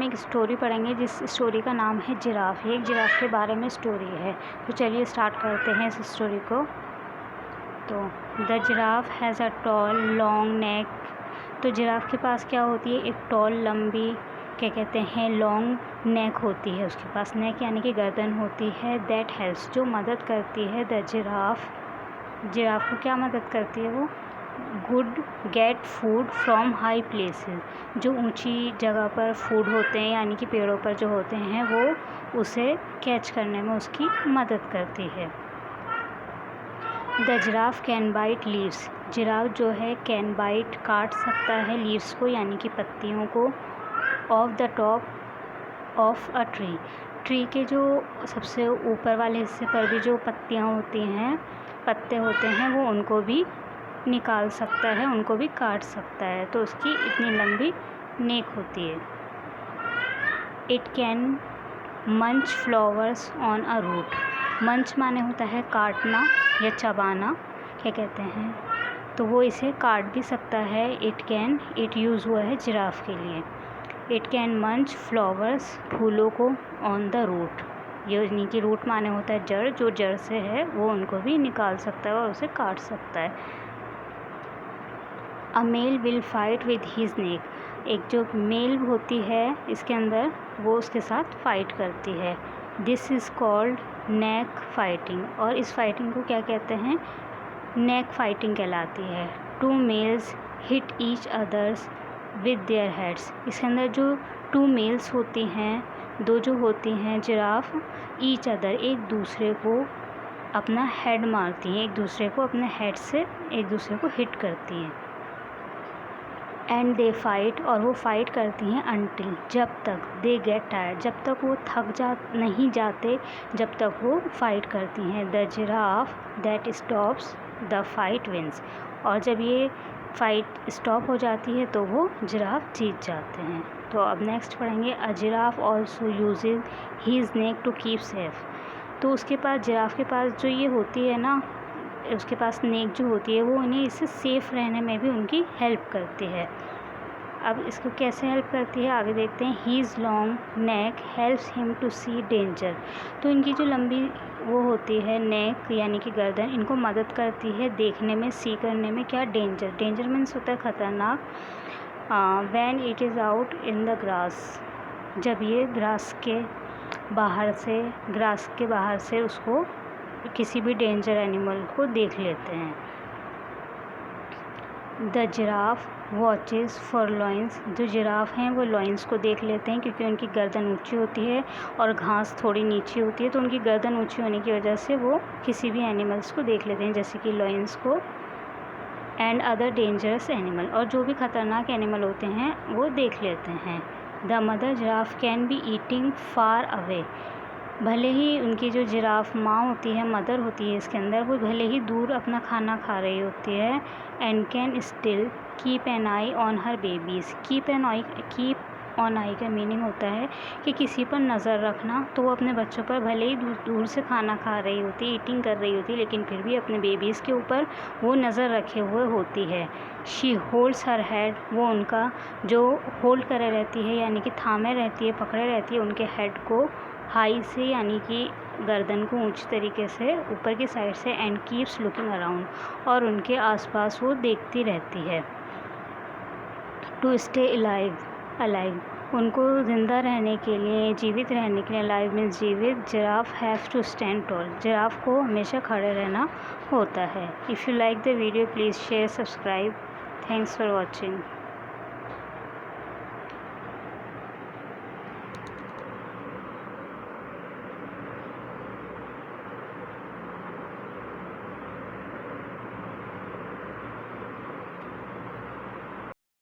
हम एक स्टोरी पढ़ेंगे जिस स्टोरी का नाम है जिराफ। ये एक जिराफ के बारे में स्टोरी है। तो चलिए स्टार्ट करते हैं इस स्टोरी को। तो the giraffe has a tall long neck. तो जिराफ के पास क्या होती है, एक टॉल लंबी क्या कहते हैं लॉन्ग नेक होती है। उसके पास नेक यानी कि गर्दन होती है। दैट हेल्प्स जो मदद करती है द जिराफ को क्या मदद करती है वो good get food from high places. जो ऊंची जगह पर फूड होते हैं यानी कि पेड़ों पर जो होते हैं वो उसे कैच करने में उसकी मदद करती है। The giraffe can bite leaves. Giraffe जो है कैन बाइट काट सकता है लीव्स को यानी कि पत्तियों को। Of the top of a tree के जो सबसे ऊपर वाले हिस्से पर भी जो पत्तियाँ होती हैं पत्ते होते हैं वो उनको भी निकाल सकता है, उनको भी काट सकता है। तो उसकी इतनी लंबी नेक होती है। इट कैन मंच फ्लावर्स ऑन अ रूट। मंच माने होता है काटना या चबाना क्या कहते हैं, तो वो इसे काट भी सकता है। इट यूज़ हुआ है जिराफ के लिए। इट कैन मंच फ्लावर्स फूलों को ऑन द रूट, यानी कि रूट माने होता है जड़, जो जड़ से है वो उनको भी निकाल सकता है और उसे काट सकता है। A male will fight with his neck. एक जो मेल होती है इसके अंदर वो उसके साथ फाइट करती है। This is called neck fighting. और इस फाइटिंग को क्या कहते हैं, नेक फाइटिंग कहलाती है। Two males hit each others with their heads. इसके अंदर जो टू मेल्स होती हैं, दो जो होती हैं जिराफ, ईच अदर एक दूसरे को अपना हेड मारती हैं, एक दूसरे को अपने हेड से एक दूसरे को हिट करती हैं। एंड दे फाइट, और वो फाइट करती हैं अनटिल जब तक दे गेट टायर्ड, जब तक वो नहीं जाते, जब तक वो फाइट करती हैं। The giraffe that stops the fight wins. और जब ये फाइट स्टॉप हो जाती है तो वो जिराफ जीत जाते हैं। तो अब नेक्स्ट पढ़ेंगे a giraffe also uses his neck to keep safe. तो उसके पास जिराफ के पास जो ये होती है ना, उसके पास नेक जो होती है वो उन्हें इससे सेफ़ रहने में भी उनकी हेल्प करती है। अब इसको कैसे हेल्प करती है आगे देखते हैं। His long neck helps him to see danger. तो इनकी जो लंबी वो होती है नेक यानी कि गर्दन, इनको मदद करती है देखने में, सी करने में क्या, डेंजर मीन्स होता है ख़तरनाक। When it is out in the grass, जब ये ग्रास के बाहर से उसको किसी भी डेंजर एनिमल को देख लेते हैं। The giraffe watches for lions. जो जिराफ हैं वो लॉइन्स को देख लेते हैं क्योंकि उनकी गर्दन ऊंची होती है और घास थोड़ी नीची होती है, तो उनकी गर्दन ऊंची होने की वजह से वो किसी भी एनिमल्स को देख लेते हैं, जैसे कि लॉइन्स को। एंड अदर डेंजरस एनिमल, और जो भी ख़तरनाक एनिमल होते हैं वो देख लेते हैं। The mother giraffe can be eating far away. भले ही उनकी जो जिराफ माँ होती है, मदर होती है इसके अंदर, वो भले ही दूर अपना खाना खा रही होती है। And can still keep an I on her babies. Keep on I का मीनिंग होता है कि किसी पर नज़र रखना। तो वो अपने बच्चों पर भले ही दूर से खाना खा रही होती है, ईटिंग कर रही होती है, लेकिन फिर भी अपने बेबीज़ के ऊपर वो नज़र रखे हुए होती है। शी होल्ड्स हर हेड, वो उनका जो होल्ड करे रहती है यानी कि थामे रहती है, पकड़े रहती है उनके हेड को हाई से यानी कि गर्दन को ऊंची तरीके से ऊपर की साइड से। एंड कीप्स लुकिंग अराउंड, और उनके आसपास वो देखती रहती है। टू स्टे अलाइव, उनको ज़िंदा रहने के लिए, जीवित रहने के लिए, अलाइव मीन्स जीवित, giraffe have to stand tall, giraffe को हमेशा खड़े रहना होता है। If you like the video please share subscribe. Thanks for watching.